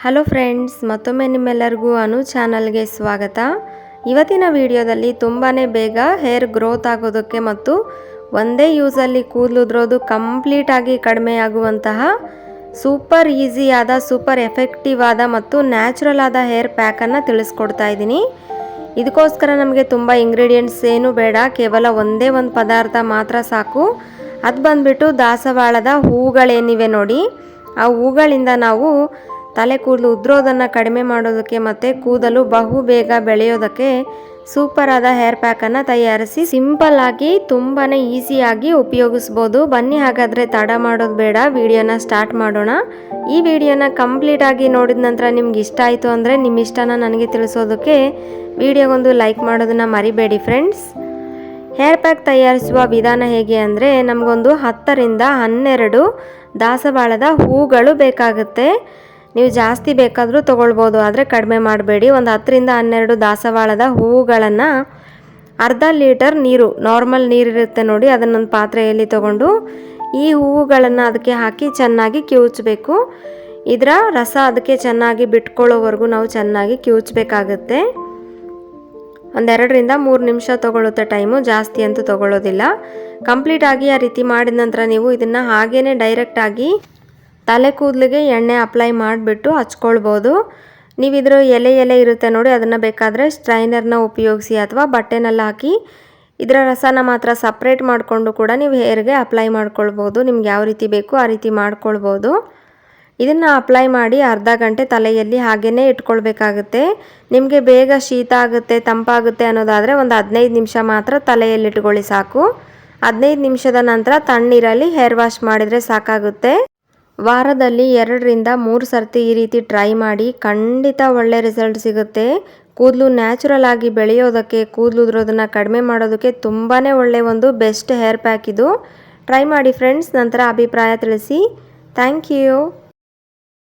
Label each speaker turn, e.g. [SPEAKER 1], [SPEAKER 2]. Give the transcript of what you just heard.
[SPEAKER 1] Hello friends, ಮತ್ತೊಮ್ಮೆ ನಿಮ್ಮೆಲ್ಲರಿಗೂ ಅನು ಚಾನಲ್ಗೆ ಸ್ವಾಗತ. ಇವತ್ತಿನ ವಿಡಿಯೋದಲ್ಲಿ ತುಂಬಾ ಬೇಗ ಹೇರ್ ಗ್ರೋತ್ ಆಗೋದಕ್ಕೆ ಮತ್ತು ಒಂದೇ ಯೂಸಲ್ಲಿ ಕೂದಲು ಉದುರೋದು ಕಂಪ್ಲೀಟಾಗಿ ಕಡಿಮೆ ಆಗುವಂತಹ ಸೂಪರ್ ಈಸಿಯಾದ, ಸೂಪರ್ ಎಫೆಕ್ಟಿವ್ ಆದ ಮತ್ತು ನ್ಯಾಚುರಲ್ ಆದ ಹೇರ್ ಪ್ಯಾಕನ್ನು ತಿಳಿಸ್ಕೊಡ್ತಾ ಇದ್ದೀನಿ. ಇದಕ್ಕೋಸ್ಕರ ನಮಗೆ ತುಂಬ ಇಂಗ್ರೀಡಿಯೆಂಟ್ಸ್ ಏನು ಬೇಡ, ಕೇವಲ ಒಂದೇ ಒಂದು ಪದಾರ್ಥ ಮಾತ್ರ ಸಾಕು. ಅದು ಬಂದ್ಬಿಟ್ಟು ದಾಸವಾಳದ ಹೂಗಳೇನಿವೆ ನೋಡಿ, ಆ ಹೂಗಳಿಂದ ನಾವು ತಲೆ ಕೂದಲು ಉದುರೋದನ್ನು ಕಡಿಮೆ ಮಾಡೋದಕ್ಕೆ ಮತ್ತು ಕೂದಲು ಬಹು ಬೇಗ ಬೆಳೆಯೋದಕ್ಕೆ ಸೂಪರ್ ಆದ ಹೇರ್ ಪ್ಯಾಕನ್ನು ತಯಾರಿಸಿ ಸಿಂಪಲ್ ಆಗಿ ತುಂಬಾ ಈಸಿಯಾಗಿ ಉಪಯೋಗಿಸ್ಬೋದು. ಬನ್ನಿ ಹಾಗಾದರೆ ತಡ ಮಾಡೋದು ಬೇಡ, ವಿಡಿಯೋನ ಸ್ಟಾರ್ಟ್ ಮಾಡೋಣ. ಈ ವಿಡಿಯೋನ ಕಂಪ್ಲೀಟಾಗಿ ನೋಡಿದ ನಂತರ ನಿಮ್ಗೆ ಇಷ್ಟ ಆಯಿತು ಅಂದರೆ ನಿಮ್ಮ ಇಷ್ಟನ ನನಗೆ ತಿಳಿಸೋದಕ್ಕೆ ವಿಡಿಯೋಗೊಂದು ಲೈಕ್ ಮಾಡೋದನ್ನು ಮರಿಬೇಡಿ ಫ್ರೆಂಡ್ಸ್. ಹೇರ್ ಪ್ಯಾಕ್ ತಯಾರಿಸುವ ವಿಧಾನ ಹೇಗೆ ಅಂದರೆ, ನಮಗೊಂದು 10ರಿಂದ 12 ದಾಸವಾಳದ ಹೂಗಳು ಬೇಕಾಗುತ್ತೆ. ನೀವು ಜಾಸ್ತಿ ಬೇಕಾದರೂ ತೊಗೊಳ್ಬೋದು, ಆದರೆ ಕಡಿಮೆ ಮಾಡಬೇಡಿ. ಒಂದು 10ರಿಂದ 12 ದಾಸವಾಳದ ಹೂಗಳನ್ನು ಅರ್ಧ ಲೀಟರ್ ನೀರು, ನಾರ್ಮಲ್ ನೀರಿರುತ್ತೆ ನೋಡಿ, ಅದನ್ನೊಂದು ಪಾತ್ರೆಯಲ್ಲಿ ತೊಗೊಂಡು ಈ ಹೂವುಗಳನ್ನು ಅದಕ್ಕೆ ಹಾಕಿ ಚೆನ್ನಾಗಿ ಕಿವುಚಬೇಕು. ಇದರ ರಸ ಅದಕ್ಕೆ ಚೆನ್ನಾಗಿ ಬಿಟ್ಕೊಳ್ಳೋವರೆಗೂ ನಾವು ಚೆನ್ನಾಗಿ ಕಿವುಚಬೇಕಾಗುತ್ತೆ. ಒಂದು 2ರಿಂದ 3 ನಿಮಿಷ ತೊಗೊಳುತ್ತೆ ಟೈಮು, ಜಾಸ್ತಿ ಅಂತೂ ತೊಗೊಳ್ಳೋದಿಲ್ಲ. ಕಂಪ್ಲೀಟಾಗಿ ಆ ರೀತಿ ಮಾಡಿದ ನಂತರ ನೀವು ಇದನ್ನು ಹಾಗೇ ಡೈರೆಕ್ಟಾಗಿ ತಲೆ ಕೂದಲಿಗೆ ಎಣ್ಣೆ ಅಪ್ಲೈ ಮಾಡಿಬಿಟ್ಟು ಹಚ್ಕೊಳ್ಬೋದು. ನೀವು ಇದರ ಎಲೆ ಇರುತ್ತೆ ನೋಡಿ, ಅದನ್ನು ಬೇಕಾದರೆ ಸ್ಟ್ರೈನರ್ನ ಉಪಯೋಗಿಸಿ ಅಥವಾ ಬಟ್ಟೆನಲ್ಲಿ ಹಾಕಿ ಇದರ ರಸನ ಮಾತ್ರ ಸಪ್ರೇಟ್ ಮಾಡಿಕೊಂಡು ಕೂಡ ನೀವು ಹೇರ್ಗೆ ಅಪ್ಲೈ ಮಾಡ್ಕೊಳ್ಬೋದು. ನಿಮ್ಗೆ ಯಾವ ರೀತಿ ಬೇಕು ಆ ರೀತಿ ಮಾಡ್ಕೊಳ್ಬೋದು. ಇದನ್ನು ಅಪ್ಲೈ ಮಾಡಿ ಅರ್ಧ ಗಂಟೆ ತಲೆಯಲ್ಲಿ ಹಾಗೇ ಇಟ್ಕೊಳ್ಬೇಕಾಗುತ್ತೆ. ನಿಮಗೆ ಬೇಗ ಶೀತ ಆಗುತ್ತೆ, ತಂಪಾಗುತ್ತೆ ಅನ್ನೋದಾದರೆ ಒಂದು 15 ನಿಮಿಷ ಮಾತ್ರ ತಲೆಯಲ್ಲಿ ಇಟ್ಕೊಳ್ಳಿ ಸಾಕು. 15 ನಿಮಿಷದ ನಂತರ ತಣ್ಣೀರಲ್ಲಿ ಹೇರ್ ವಾಶ್ ಮಾಡಿದರೆ ಸಾಕಾಗುತ್ತೆ. ವಾರದಲ್ಲಿ 2ರಿಂದ 3 ಸರ್ತಿ ಈ ರೀತಿ ಟ್ರೈ ಮಾಡಿ, ಖಂಡಿತ ಒಳ್ಳೆ ರಿಸಲ್ಟ್ ಸಿಗುತ್ತೆ. ಕೂದಲು ನ್ಯಾಚುರಲ್ ಆಗಿ ಬೆಳೆಯೋದಕ್ಕೆ, ಕೂದಲು ಉದುರೋದನ್ನು ಕಡಿಮೆ ಮಾಡೋದಕ್ಕೆ ತುಂಬಾ ಒಳ್ಳೆಯ ಒಂದು ಬೆಸ್ಟ್ ಹೇರ್ ಪ್ಯಾಕ್ ಇದು. ಟ್ರೈ ಮಾಡಿ ಫ್ರೆಂಡ್ಸ್, ನಂತರ ಅಭಿಪ್ರಾಯ ತಿಳಿಸಿ. Thank you.